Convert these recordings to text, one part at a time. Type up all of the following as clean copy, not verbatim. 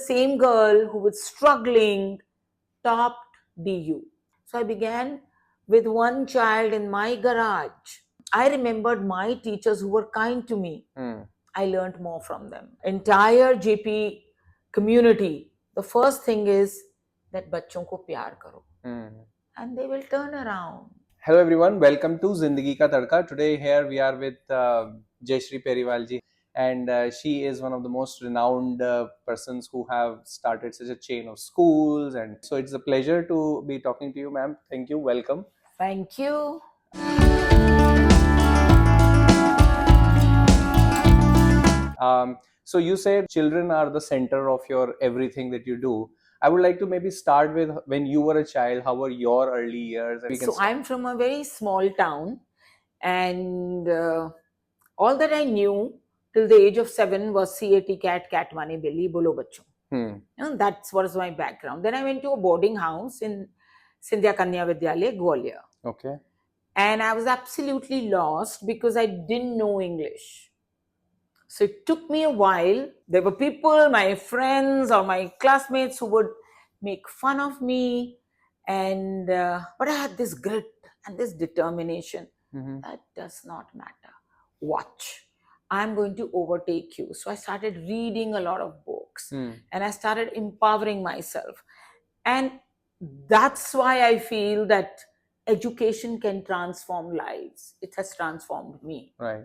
same girl who was struggling topped DU. So I began with one child in my garage. I remembered my teachers who were kind to me. I learned more from them. Entire JP community, the first thing is that बच्चों को प्यार करो, and they will turn around. Hello everyone, welcome to Zindagi Ka Tadka. Today here we are with Jayshree Periwal ji, and she is one of the most renowned persons who have started such a chain of schools, and so it's a pleasure to be talking to you, ma'am. Thank you, welcome. Thank you. So you said children are the center of your everything that you do. I would like to maybe start with when you were a child. How were your early years? So I'm from a very small town, and all that I knew till the age of 7 was CAT, cat mane billy, bolo bachcho. That's what was my background. Then I went to a boarding house in Sindhya Kanya Vidyalaya, Gwalior. Okay. And I was absolutely lost because I didn't know English. So it took me a while. There were people, my friends or my classmates, who would make fun of me. And but I had this grit and this determination. That does not matter. Watch. I'm going to overtake you. So I started reading a lot of books and I started empowering myself. And that's why I feel that education can transform lives. It has transformed me. Right.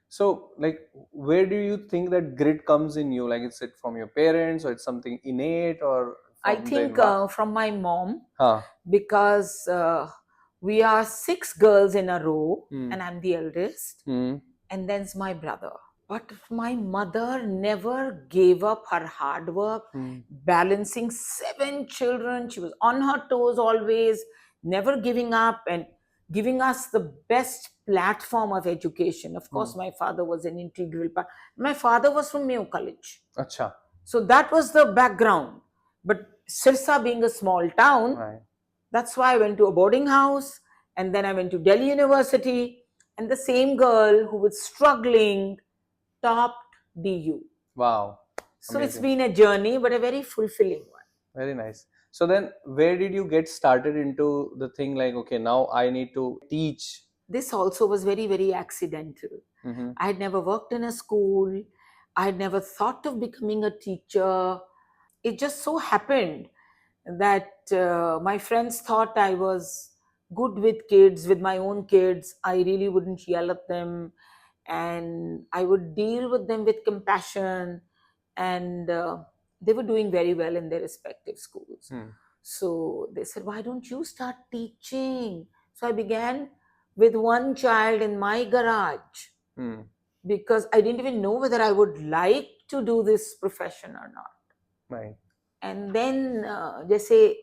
So, like, where do you think that grit comes in you? Like, is it from your parents, or it's something innate, or I think from my mom, because we are 6 girls in a row, and I'm the eldest, and then's my brother. But my mother never gave up her hard work, balancing 7 children. She was on her toes always, never giving up, and giving us the best platform of education. Of course, my father was an integral part. My father was from Mayo College. Acha. So that was the background. But Sirsa being a small town, that's why I went to a boarding house, and then I went to Delhi University, and the same girl who was struggling topped DU. Wow. So It's been a journey, but a very fulfilling one. Very nice. So then where did you get started into the thing like, okay, now I need to teach? This also was very, very accidental. I had never worked in a school. I had never thought of becoming a teacher. It just so happened that my friends thought I was good with kids, with my own kids. I really wouldn't yell at them, and I would deal with them with compassion, and they were doing very well in their respective schools. So they said, why don't you start teaching? So I began with one child in my garage because I didn't even know whether I would like to do this profession or not. Right. And then जैसे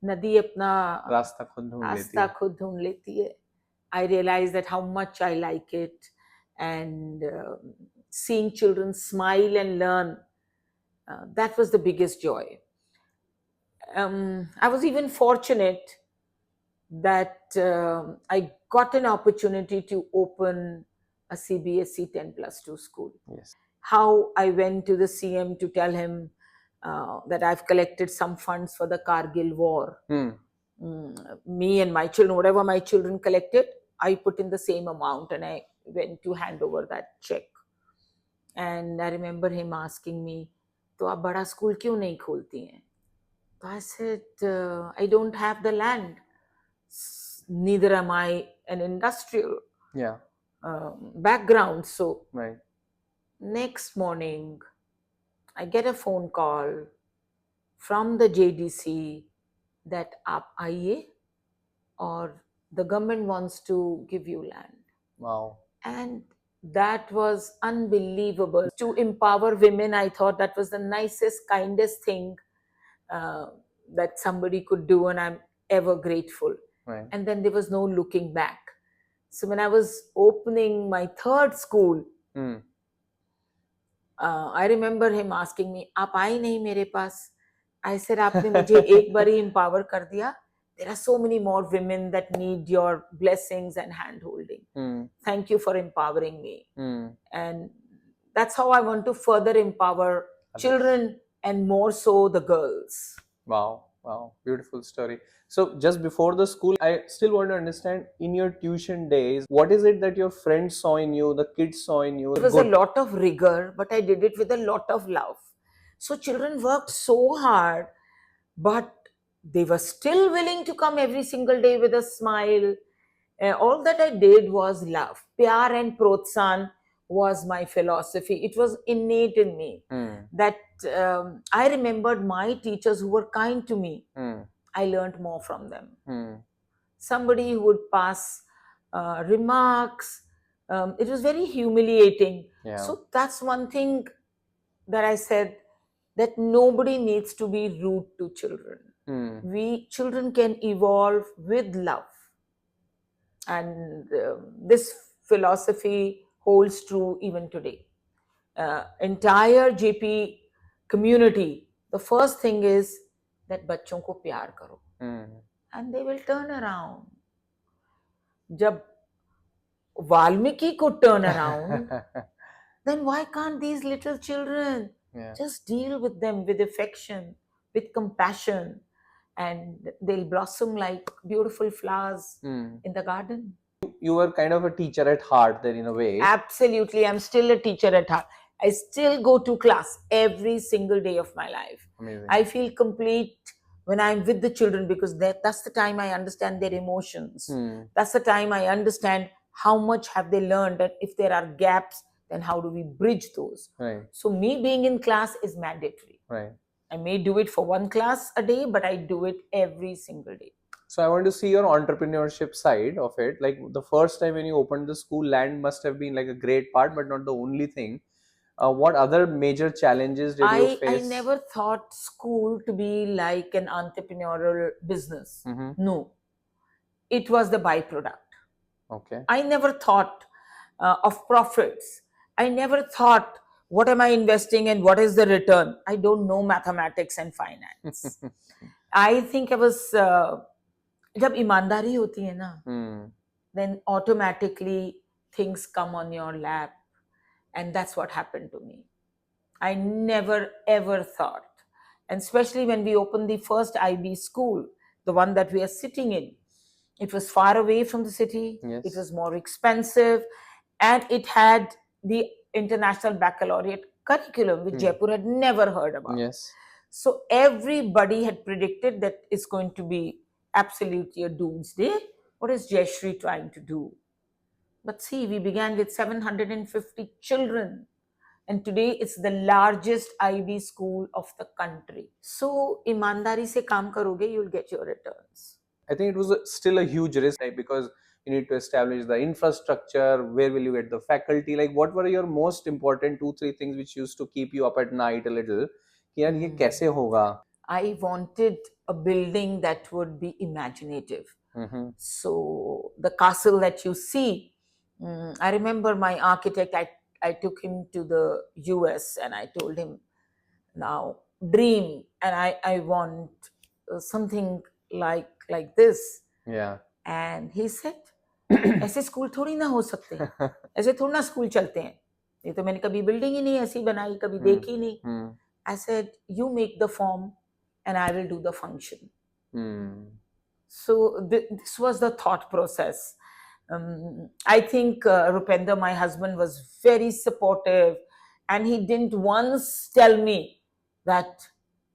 नदी अपना रास्ता खुद ढूंढ लेती है, I realized that how much I like it, and seeing children smile and learn, that was the biggest joy. I was even fortunate that I got an opportunity to open a CBSE 10+2 school. Yes. How I went to the CM to tell him that I've collected some funds for the Kargil war. Me and my children, whatever my children collected, I put in the same amount, and I went to hand over that check. And I remember him asking me, तो आप बड़ा school क्यों नहीं खोलती हैं? I said, I don't have the land. Neither am I an industrial background. So next morning, I get a phone call from the JDC that आप आइए और the government wants to give you land. Wow. And that was unbelievable. To empower women, I thought that was the nicest, kindest thing that somebody could do, and I'm ever grateful. And then there was no looking back. So when I was opening my 3rd school, I remember him asking me, आप आई नहीं मेरे पास? I said, आपने मुझे एक बार ही empower कर दिया. There are so many more women that need your blessings and hand-holding. Thank you for empowering me. And that's how I want to further empower children and more so the girls. Wow, wow, beautiful story. So just before the school, I still want to understand in your tuition days, what is it that your friends saw in you, the kids saw in you? It was a Good. lot of rigor, but I did it with a lot of love. So children worked so hard, but they were still willing to come every single day with a smile. All that I did was love. Pyar and protsan was my philosophy. It was innate in me that I remembered my teachers who were kind to me. I learned more from them. Somebody who would pass remarks. It was very humiliating. Yeah. So that's one thing that I said, that nobody needs to be rude to children. We children can evolve with love, and this philosophy holds true even today. Entire JP community, the first thing is that बच्चों को प्यार करो, and they will turn around. जब Valmiki could turn around, then why can't these little children just deal with them with affection, with compassion, and they'll blossom like beautiful flowers in the garden? You were kind of a teacher at heart then, in a way. Absolutely. I'm still a teacher at heart. I still go to class every single day of my life. Amazing. I feel complete when I'm with the children, because that's the time I understand their emotions. That's the time I understand how much have they learned, and if there are gaps, then how do we bridge those? Right. So me being in class is mandatory. Right. I may do it for one class a day, but I do it every single day. So I want to see your entrepreneurship side of it. Like the first time when you opened the school, land must have been like a great part, but not the only thing. What other major challenges did you face? I never thought school to be like an entrepreneurial business. No, it was the byproduct. Okay. I never thought of profits. I never thought, what am I investing and what is the return? I don't know mathematics and finance. I think I was, जब ईमानदारी होती है ना, then automatically things come on your lap, and that's what happened to me. I never ever thought, and especially when we opened the first IB school, the one that we are sitting in, it was far away from the city. Yes. It was more expensive, and it had the international baccalaureate curriculum, which Jaipur had never heard about. Yes. So everybody had predicted that it's going to be absolutely a doomsday. What is Jayshree trying to do? But see, we began with 750 children, and today it's the largest IB school of the country. So, ईमानदारी से काम करोगे, you'll get your returns. I think it was still a huge risk, like, because you need to establish the infrastructure. Where will you get the faculty? Like, what were your most important 2-3 things which used to keep you up at night a little? कि यार ये कैसे होगा? I wanted a building that would be imaginative. So the castle that you see, I remember my architect, I took him to the US and I told him, now dream, and I want something like this. Yeah. And he said, ऐसे school थोड़ी ना हो सकते हैं, ऐसे थोड़ा ना school चलते हैं, ये तो मैंने कभी बिल्डिंग ही नहीं ऐसी बनाई, कभी देखी नहीं. I said, you make the form and I will do the function. So this was the thought process. I think Rupender, my husband, was very supportive, and he didn't once tell me that,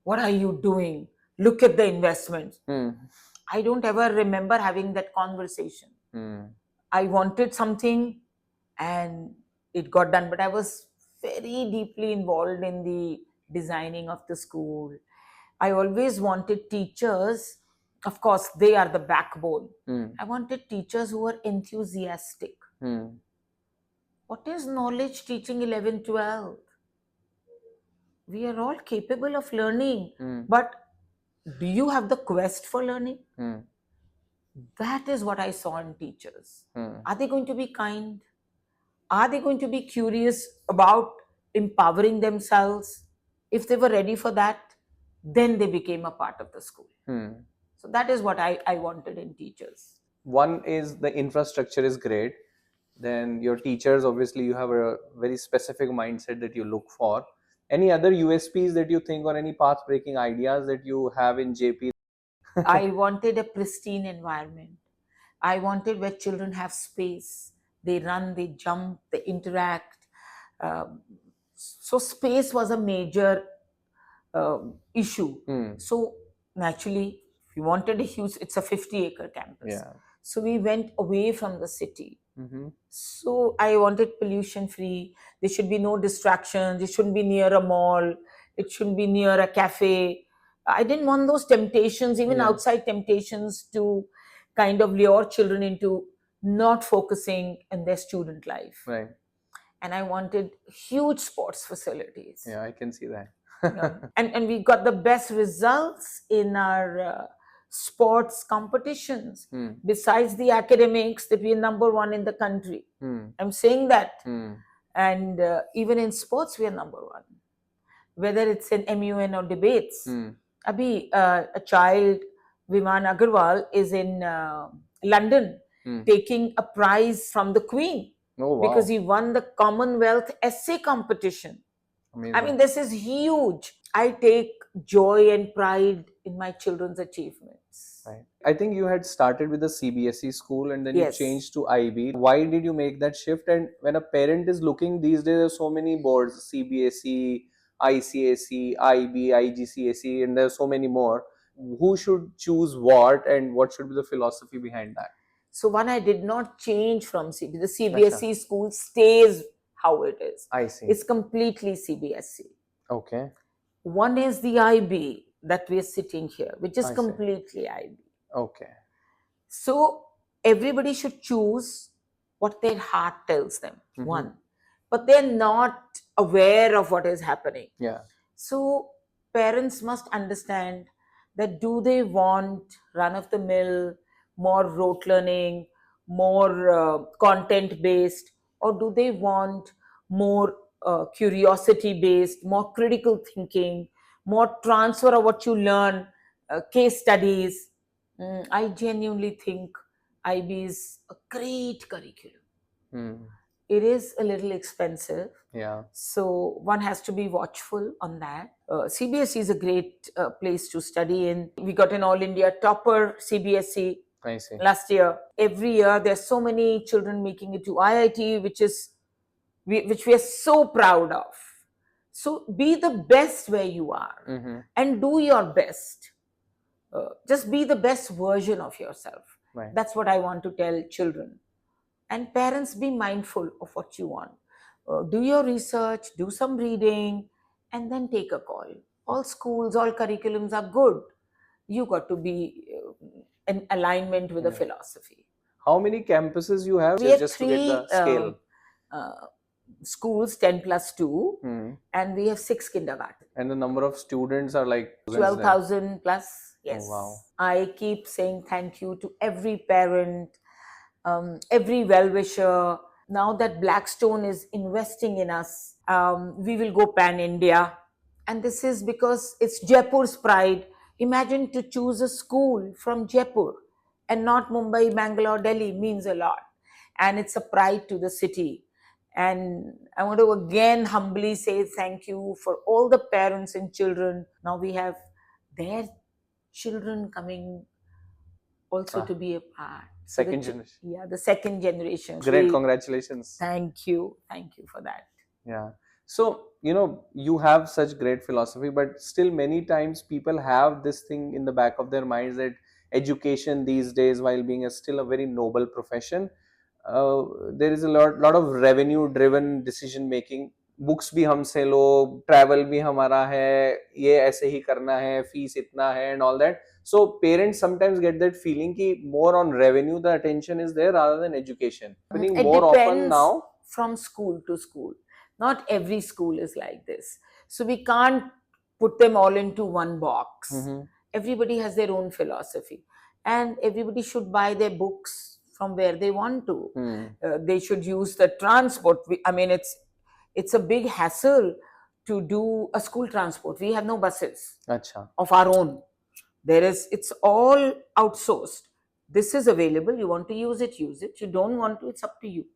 what are you doing? Look at the investments. I don't ever remember having that conversation. I wanted something and it got done, but I was very deeply involved in the designing of the school. I always wanted teachers, of course, they are the backbone. I wanted teachers who were enthusiastic. What is knowledge teaching 11th, 12th? We are all capable of learning, but do you have the quest for learning? That is what I saw in teachers. Are they going to be kind? Are they going to be curious about empowering themselves? If they were ready for that, then they became a part of the school. So that is what I wanted in teachers. One is the infrastructure is great. Then your teachers, obviously, you have a very specific mindset that you look for. Any other USPs that you think, or any path breaking ideas that you have in JP? I wanted a pristine environment. I wanted where children have space. They run, they jump, they interact. So space was a major issue. So naturally, if we wanted a huge, it's a 50-acre campus. Yeah. So we went away from the city. Mm-hmm. So I wanted pollution free. There should be no distractions. It shouldn't be near a mall. It shouldn't be near a cafe. I didn't want those temptations, even Yeah. outside temptations, to kind of lure children into not focusing in their student life. Right. And I wanted huge sports facilities. Yeah, I can see that. And we got the best results in our sports competitions. Besides the academics, that we are number one in the country. I'm saying that. And even in sports, we are number one. Whether it's in MUN or debates. Abhi, a child, Viman Agarwal, is in London taking a prize from the Queen. Oh, wow. Because he won the Commonwealth essay competition. Amazing. I mean, this is huge. I take joy and pride in my children's achievements. Right. I think you had started with a CBSE school and then Yes. you changed to IB. Why did you make that shift? And when a parent is looking, these days there are so many boards, CBSE, ICSE, IB, IGCSE, and there are so many more. Who should choose what, and what should be the philosophy behind that? So one, I did not change from CBSE. The CBSE school stays how it is. I see. It's completely CBSE. Okay. One is the IB that we are sitting here, which is I see. completely IB. Okay. So everybody should choose what their heart tells them. One. But they're not aware of what is happening. Yeah. So parents must understand that, do they want run-of-the-mill, more rote learning, more content-based, or do they want more curiosity-based, more critical thinking, more transfer of what you learn, case studies? I genuinely think IB is a great curriculum. It is a little expensive. Yeah. So one has to be watchful on that. CBSE is a great place to study in. We got an All India topper CBSE I see. last year. Every year there's so many children making it to IIT, which we are so proud of. So be the best where you are and do your best. Just be the best version of yourself. Right. That's what I want to tell children. And parents, be mindful of what you want. Do your research, do some reading, and then take a call. All schools, all curriculums are good. You got to be in alignment with the philosophy. How many campuses you have? We have just 3 to get the scale. Schools, 10 plus 2, and we have 6 kindergarten. And the number of students are like 12,000 plus. Yes. Oh, wow. I keep saying thank you to every parent, every well-wisher. Now that Blackstone is investing in us, we will go pan-India. And this is because it's Jaipur's pride. Imagine to choose a school from Jaipur and not Mumbai, Bangalore, Delhi means a lot. And it's a pride to the city. And I want to again humbly say thank you for all the parents and children. Now we have their children coming also to be a part. Second generation. Yeah, the second generation. Great, congratulations. Thank you for that. Yeah. So, you have such great philosophy, but still many times people have this thing in the back of their minds that education these days, while being still a very noble profession, there is a lot of revenue driven decision making. Books भी हमसे लो, travel भी हमारा है, ये ऐसे ही करना है, fees इतना है, and all that. So parents sometimes get that feeling कि more on revenue the attention is there rather than education. Happening more often now. From school to school. Not every school is like this. So we can't put them all into one box. Everybody has their own philosophy. And everybody should buy their books from where they want to. They should use the transport. I mean, it's a big hassle to do a school transport. We have no buses of our own. It's all outsourced. This is available. You want to use it, use it. You don't want to, it's up to you.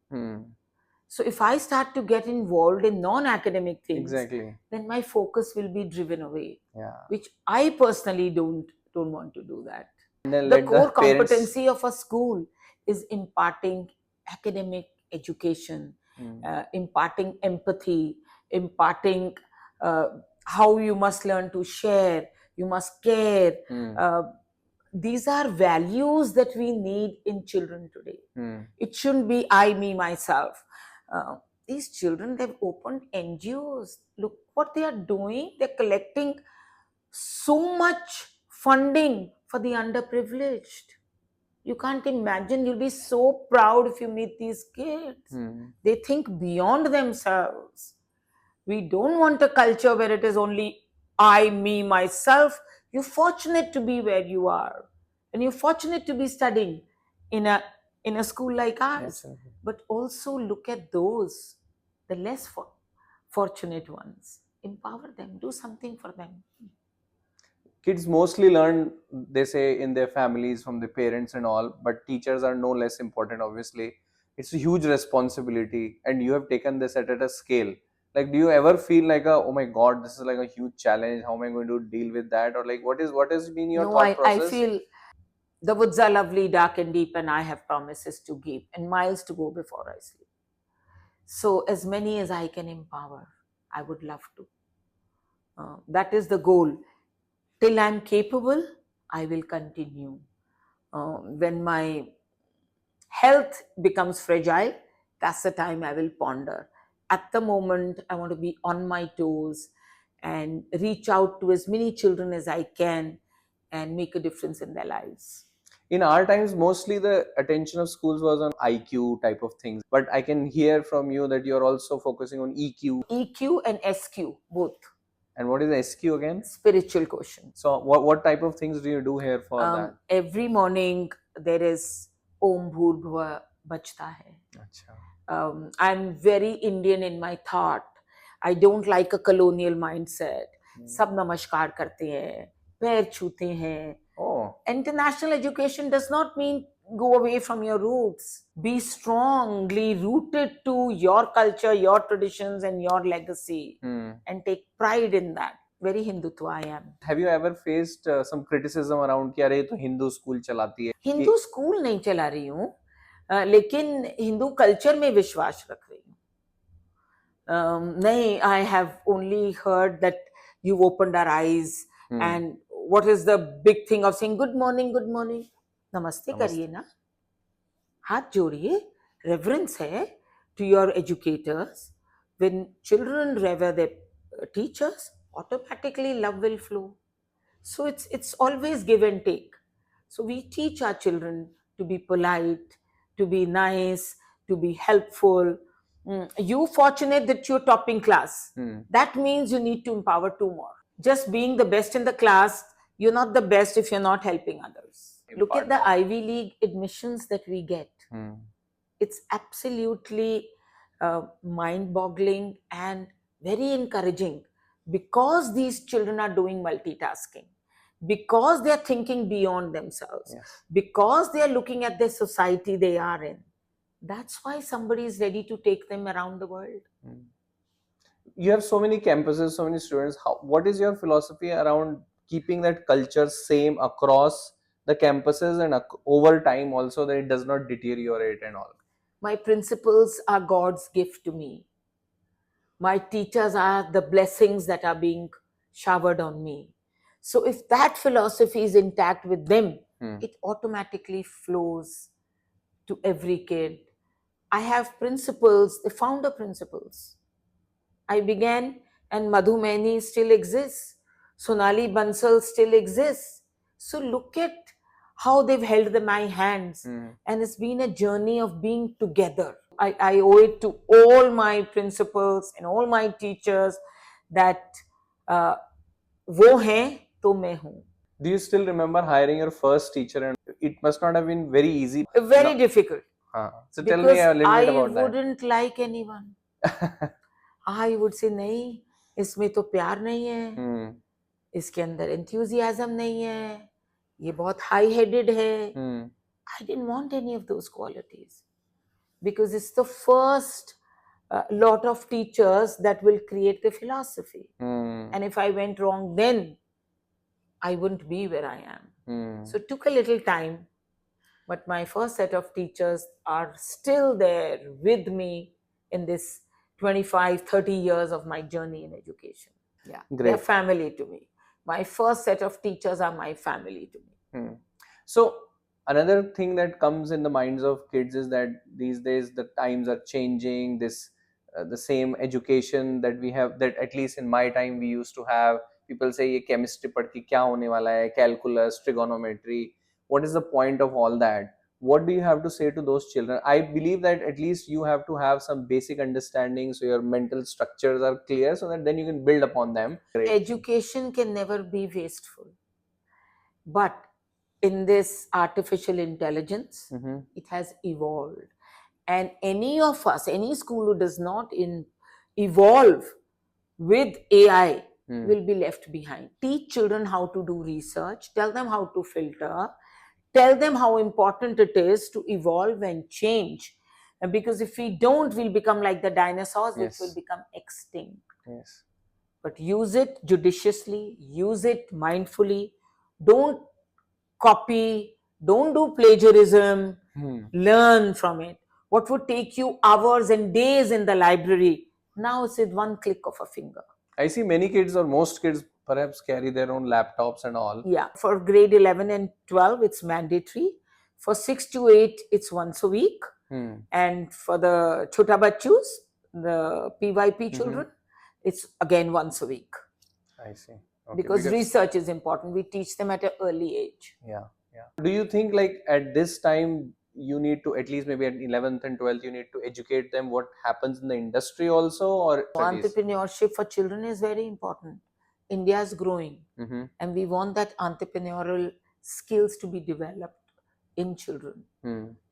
So if I start to get involved in non-academic things, Exactly. then my focus will be driven away, Yeah. which I personally don't want to do that. And then The let the core parents. competency of a school is imparting academic education, imparting empathy, imparting uh, how you must learn to share, you must care. Uh, these are values that we need in children today. It shouldn't be I, me, myself. Uh, these children, they've opened NGOs. Look what they are doing. They're collecting so much funding for the underprivileged. You can't imagine. You'll be so proud if you meet these kids. They think beyond themselves. We don't want a culture where it is only I, me, myself. You're fortunate to be where you are, and you're fortunate to be studying in a school like ours. Absolutely. But also look at those, the less fortunate ones. Empower them. Do something for them. Kids mostly learn, they say, in their families from the parents and all, but teachers are no less important, obviously. It's a huge responsibility, and you have taken this at a scale. Like, do you ever feel like oh my god, this is like a huge challenge, how am I going to deal with that? Or like, what has been your No, thought I process? feel the woods are lovely, dark and deep, and I have promises to keep and miles to go before I sleep. So, as many as I can empower, I would love to. That is the goal. Till I'm capable, I will continue. When my health becomes fragile, that's the time I will ponder. At the moment, I want to be on my toes and reach out to as many children as I can and make a difference in their lives. In our times, mostly the attention of schools was on IQ type of things, but I can hear from you that you're also focusing on EQ. EQ and SQ, both. And what is SQ again? Spiritual quotient. So what type of things do you do here for that? Every morning there is Om Bhur Bhuva Bachta Hai. Acha. I'm very Indian in my thought. I don't like a colonial mindset. सब नमस्कार करते हैं, पैर छूते हैं. Oh. International education does not mean go away from your roots. Be strongly rooted to your culture, your traditions, and your legacy, and take pride in that. Very Hindutva I am. Have you ever faced some criticism around कि अरे तो Hindu school चलाती है? Hindu school नहीं चला रही हूँ, लेकिन हिंदू कल्चर में विश्वास रख रही हूँ. नहीं, I have only heard that you've opened our eyes, and what is the big thing of saying good morning, नमस्ते करिए ना, हाथ जोड़िए, reverence है to your educators. When children revere their teachers, automatically love will flow. So it's always give and take. So we teach our children to be polite, to be nice, to be helpful. You fortunate that you're topping class. That means you need to empower two more. Just being the best in the class, you're not the best if you're not helping others. Look at the Ivy League admissions that we get. It's absolutely mind-boggling and very encouraging, because these children are doing multitasking, because they are thinking beyond themselves, because they are looking at the society they are in. That's why somebody is ready to take them around the world. You have so many campuses, so many students. What is your philosophy around keeping that culture same across the campuses and over time also, that it does not deteriorate and all? My principles are God's gift to me. My teachers are the blessings that are being showered on me. So if that philosophy is intact with them, it automatically flows to every kid. I have principles, the founder principles. I began, and Madhumeni still exists. Sonali Bansal still exists. So look at how they've held my hands, and it's been a journey of being together. I owe it to all my principals and all my teachers that वो हैं तो मैं हूँ. Do you still remember hiring your first teacher? And it must not have been very easy. Very difficult. So tell me a little bit about that. I wouldn't like anyone. I would say नहीं, इसमें तो प्यार नहीं है, इसके अंदर enthusiasm नहीं है, ये बहुत high-headed है. I didn't want any of those qualities, because it's the first a lot of teachers that will create the philosophy. Hmm. And if I went wrong, then I wouldn't be where I am. So it took a little time, but my first set of teachers are still there with me in this 25, 30 years of my journey in education. Yeah, they're Great. family to me. My first set of teachers are my family to me. So another thing that comes in the minds of kids is that these days the times are changing. This the same education that we have, that at least in my time we used to have. People say ये chemistry पढ़ के क्या होने वाला है, calculus, trigonometry. What is the point of all that? What do you have to say to those children? I believe that at least you have to have some basic understanding, so your mental structures are clear, so that then you can build upon them. Great. Education can never be wasteful. But in this artificial intelligence, it has evolved. And any of us, any school who does not evolve with AI will be left behind. Teach children how to do research, tell them how to filter, tell them how important it is to evolve and change. And because if we don't, we'll become like the dinosaurs, which Yes. will become extinct. Yes. But use it judiciously, use it mindfully. Don't copy, don't do plagiarism, learn from it. What would take you hours and days in the library, now it's with one click of a finger. I see many kids, or most kids perhaps, carry their own laptops and all. Yeah, for grade 11 and 12, it's mandatory. For 6 to 8, it's once a week. And for the chota bachus, the PYP children, it's again once a week. I see. Okay, because research is important. We teach them at an early age. Yeah. Do you think like at this time you need to, at least maybe at 11th and 12th, you need to educate them what happens in the industry also, or Entrepreneurship for children is very important. India is growing, and we want that entrepreneurial skills to be developed in children.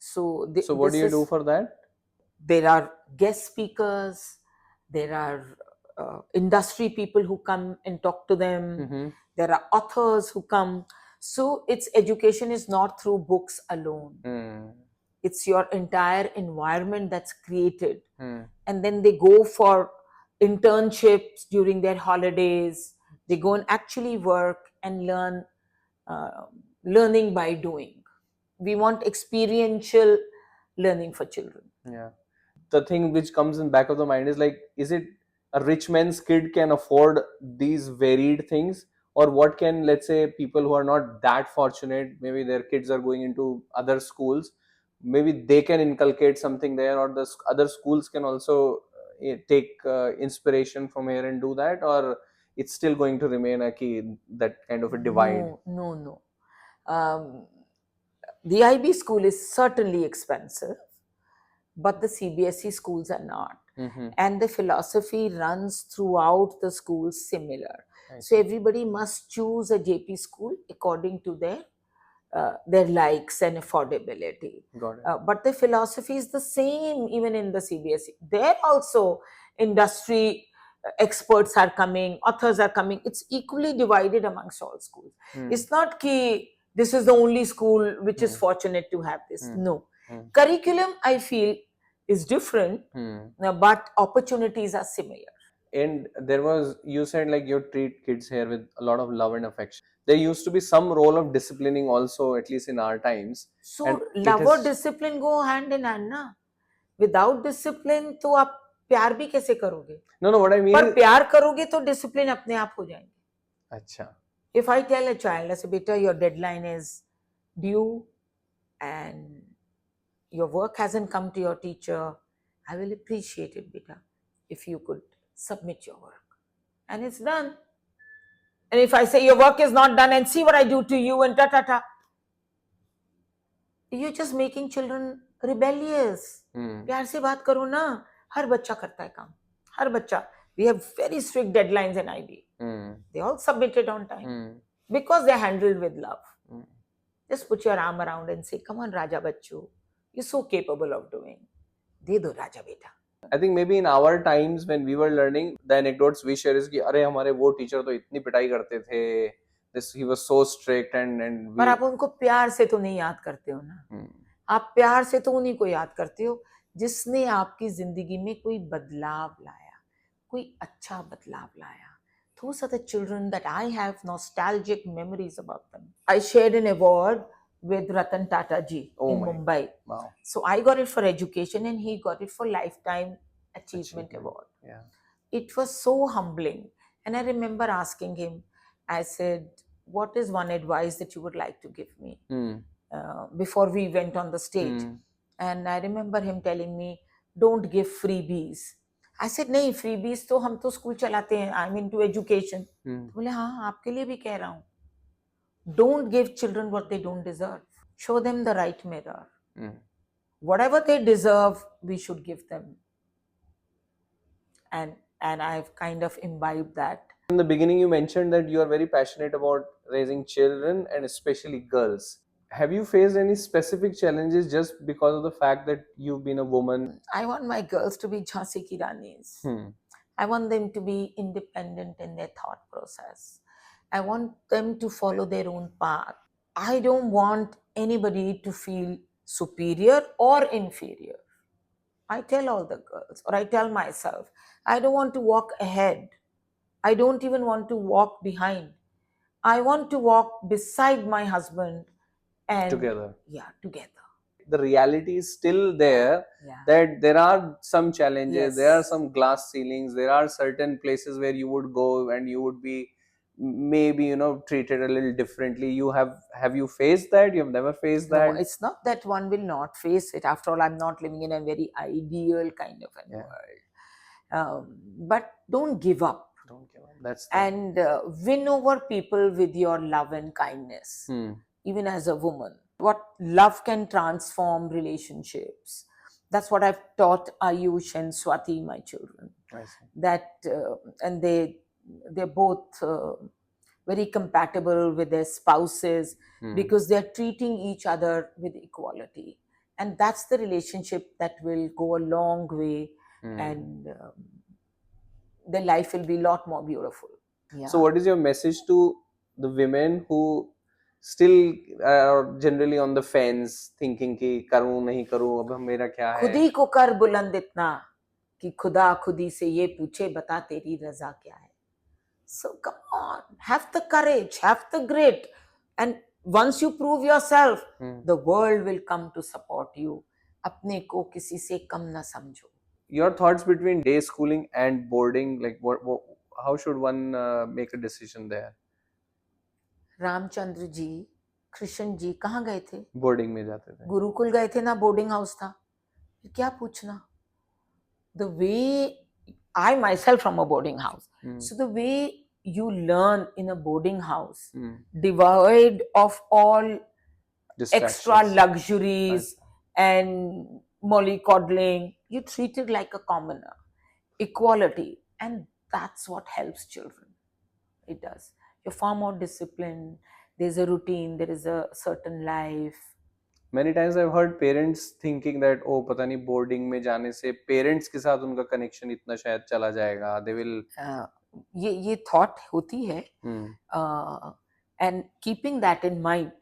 So what do you do for that? There are guest speakers, there are industry people who come and talk to them, there are authors who come. So its education is not through books alone. It's your entire environment that's created. And then they go for internships during their holidays. They go and actually work and learn, learning by doing. We want experiential learning for children. Yeah. The thing which comes in back of the mind is like, is it a rich man's kid can afford these varied things, or what can, let's say, people who are not that fortunate, maybe their kids are going into other schools, maybe they can inculcate something there, or the other schools can also take inspiration from here and do that, or it's still going to remain a key, that kind of a divide? No. The IB school is certainly expensive, but the CBSE schools are not. And the philosophy runs throughout the schools similar. So everybody must choose a JP school according to their likes and affordability. Got it. But the philosophy is the same even in the CBSE. There also industry experts are coming, authors are coming. It's equally divided amongst all schools. It's not that this is the only school which is fortunate to have this. No. Curriculum, I feel, is different, but opportunities are similar. And there was, you said like you treat kids here with a lot of love and affection. There used to be some role of disciplining also, at least in our times. So love or discipline go hand in hand na. Without discipline तो आप प्यार भी कैसे करोगे? No, what I mean पर प्यार करोगे तो discipline अपने आप हो जाएंगे. अच्छा. If I tell a child, I say, beta, your deadline is due and your work hasn't come to your teacher, I will appreciate it, beta, if you could submit your work. And it's done. And if I say your work is not done and see what I do to you and you're just making children rebellious. प्यार से बात करो ना. हर बच्चा करता है काम. हर बच्चा. We have very strict deadlines in IB. They all submitted on time because they're handled with love. Just put your arm around and say, come on, Raja Bachchu. You're so capable of doing. De do Raja beta. I think maybe in our times when we were learning, the anecdotes we share is कि अरे हमारे वो teacher तो इतनी पिटाई करते थे. He was so strict and पर आप उनको प्यार से तो नहीं याद करते हो ना. आप प्यार से तो उन्हीं को याद करते हो जिसने आपकी जिंदगी में कोई बदलाव लाया, कोई अच्छा बदलाव लाया. Those are the children that I have nostalgic memories about them. I shared an award with Ratan Tata ji in Mumbai. Wow. So I got it for education and he got it for Lifetime Achievement Award. Yeah. It was so humbling. And I remember asking him, I said, what is one advice that you would like to give me? Before we went on the stage. And I remember him telling me, don't give freebies. I said, नहीं freebies तो हम तो school चलाते हैं, I'm into education. बोले हाँ आपके लिए भी कह रहा हूँ. Don't give children what they don't deserve. Show them the right mirror. Whatever they deserve, we should give them. And I've kind of imbibed that. In the beginning, you mentioned that you are very passionate about raising children and especially girls. Have you faced any specific challenges just because of the fact that you've been a woman? I want my girls to be Jhansi ki Ranis. I want them to be independent in their thought process. I want them to follow their own path. I don't want anybody to feel superior or inferior. I tell all the girls, or I tell myself, I don't want to walk ahead. I don't even want to walk behind. I want to walk beside my husband and together. Yeah, together. The reality is still there, that there are some challenges, there are some glass ceilings, there are certain places where you would go and you would be maybe treated a little differently. Have you faced that? You've never faced that? No, it's not that one will not face it. After all, I'm not living in a very ideal kind of a world. But don't give up. Don't give up. That's and win over people with your love and kindness. Even as a woman, what love can transform relationships. That's what I've taught Ayush and Swati, my children. I see. That and they're both very compatible with their spouses because they're treating each other with equality, and that's the relationship that will go a long way, and their life will be a lot more beautiful. So what is your message to the women who still are generally on the fence, thinking कि करूँ नहीं करूँ, अब मेरा क्या है? खुद ही को कर बुलंद इतना कि खुदा खुदी से ये पूछे बता तेरी रजा क्या है. So come on, have the courage, have the grit, and once you prove yourself, the world will come to support you. अपने को किसी से कम ना समझो. Your thoughts between day schooling and boarding, like how should one make a decision there? Ramchandra ji, Krishna ji कहाँ गए थे? Boarding में जाते थे. गुरुकुल गए थे ना, बोर्डिंग हाउस था. क्या पूछना? The way I myself from a boarding house. So the way you learn in a boarding house, devoid of all extra luxuries and mollycoddling, you treat it like a commoner. Equality. And that's what helps children. It does. You're far more disciplined. There's a routine. There is a certain life. Many times I've heard parents thinking that पता नहीं boarding में जाने से parents के साथ उनका connection इतना शायद चला जाएगा. They will. ये thought होती है. And keeping that in mind,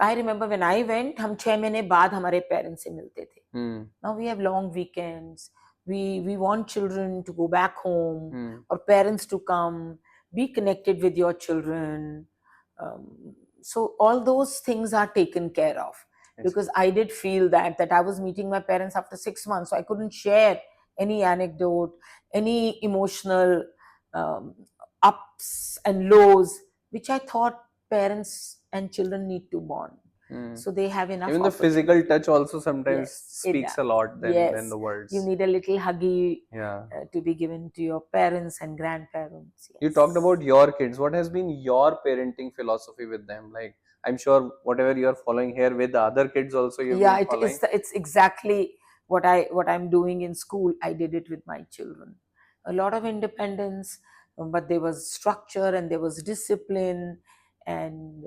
I remember when I went, हम 6 महीने बाद हमारे parents से मिलते थे. Now we have long weekends. We want children to go back home or parents to come, be connected with your children. So all those things are taken care of. Because I did feel that I was meeting my parents after 6 months, so I couldn't share any anecdote, any emotional ups and lows, which I thought parents and children need to bond. So they have enough. Even the physical touch also sometimes speaks a lot than the words. You need a little huggy to be given to your parents and grandparents. You talked about your kids. What has been your parenting philosophy with them? Like, I'm sure whatever you're following here with the other kids also you've been following. It's exactly what I'm doing in school. I did it with my children. A lot of independence, but there was structure and there was discipline, and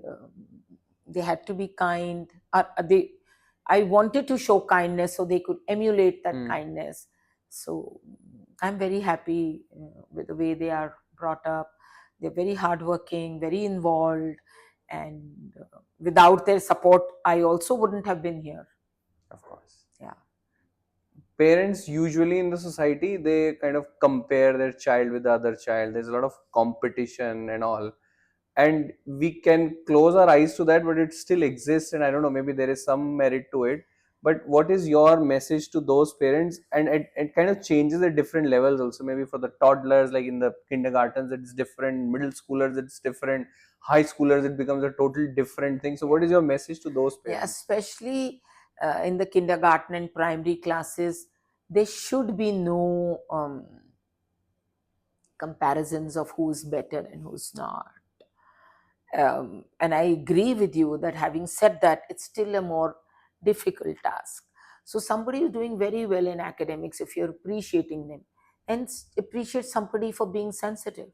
they had to be kind. I wanted to show kindness so they could emulate that kindness. So I'm very happy with the way they are brought up. They're very hardworking, very involved, and without their support, I also wouldn't have been here. Of course. Yeah. parents usually in the society, they kind of compare their child with the other child. There's a lot of competition and all, and we can close our eyes to that, but it still exists, and I don't know, maybe there is some merit to it. But what is your message to those parents? And it kind of changes at different levels also. Maybe for the toddlers, like in the kindergartens it's different, middle schoolers it's different, high schoolers it becomes a total different thing. So what is your message to those Yeah, parents? especially in the kindergarten and primary classes, there should be no comparisons of who's better and who's not. And I agree with you that having said that, it's still a more difficult task. So somebody is doing very well in academics, if you're appreciating them, and appreciate somebody for being sensitive,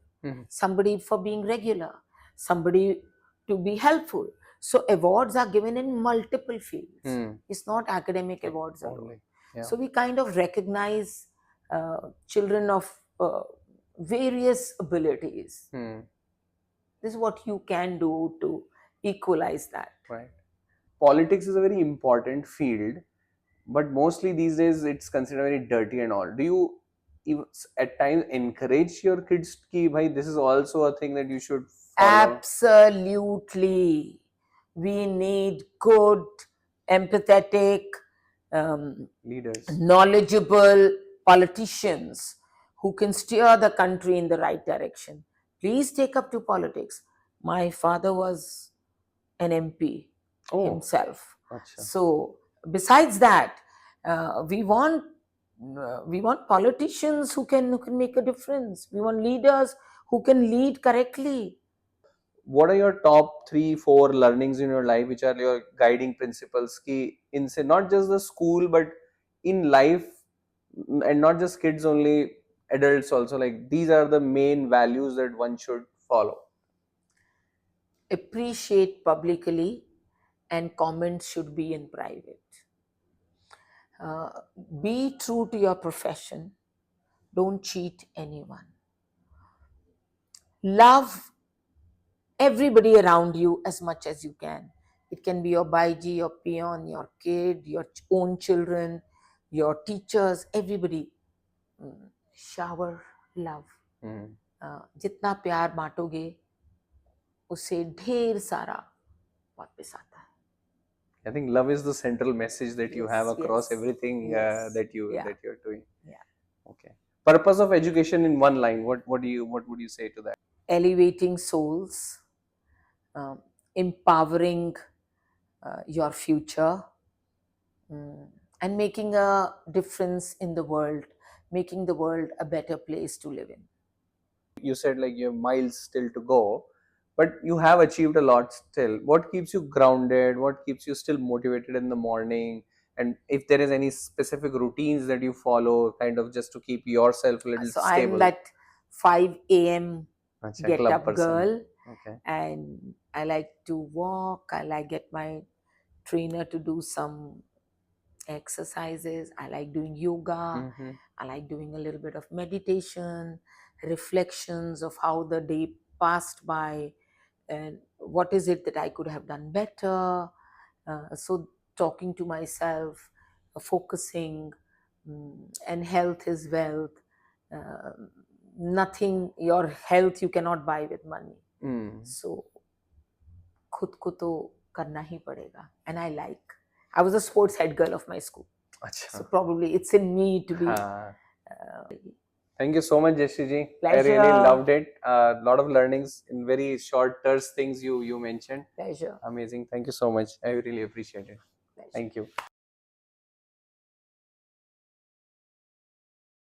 somebody for being regular, somebody to be helpful. So awards are given in multiple fields. It's not academic awards alone. Only. Yeah. So we kind of recognize children of various abilities. This is what you can do to equalize that. Right. Politics is a very important field, but mostly these days it's considered very dirty and all. Do you at times encourage your kids ki bhai, this is also a thing that you should follow? Absolutely. We need good, empathetic, Leaders. knowledgeable politicians who can steer the country in the right direction. Please take up to politics. My father was an MP himself. Acha. So besides that, we want politicians who can make a difference. We want leaders who can lead correctly. What are your top 3 4 learnings in your life, which are your guiding principles ki in say not just the school but in life, and not just kids only, adults also, like these are the main values that one should follow? Appreciate publicly, and comments should be in private. Uh, be true to your profession. Don't cheat anyone. Love everybody around you as much as you can. It can be your baiji, your peon, your kid, your own children, your teachers, everybody. Shower love. जितना प्यार बांटोगे उससे ढेर सारा वापस आता है. I think love is the central message that you have across everything that you're doing. Yeah. Okay. Purpose of education in one line. What would you say to that? Elevating souls, empowering your future, and making a difference in the world, making the world a better place to live in. You said like you have miles still to go, but you have achieved a lot still. What keeps you grounded? What keeps you still motivated in the morning? And if there is any specific routines that you follow, kind of just to keep yourself a little So stable. I'm that 5 a.m. get club up person. girl. Okay. And I like to walk. I like get my trainer to do some exercises. I like doing yoga. I like doing a little bit of meditation, reflections of how the day passed by, and what is it that I could have done better. So talking to myself, focusing, and health is wealth. Uh, Nothing, your health you cannot buy with money. So खुद को तो करना ही पड़ेगा. And I was a sports head girl of my school. Achha. So probably it's in me to be. Thank you so much, Jayshree ji. Pleasure. I really loved it. A lot of learnings in very short, terse things you mentioned. Pleasure. Amazing. Thank you so much. I really appreciate it. Pleasure. Thank you.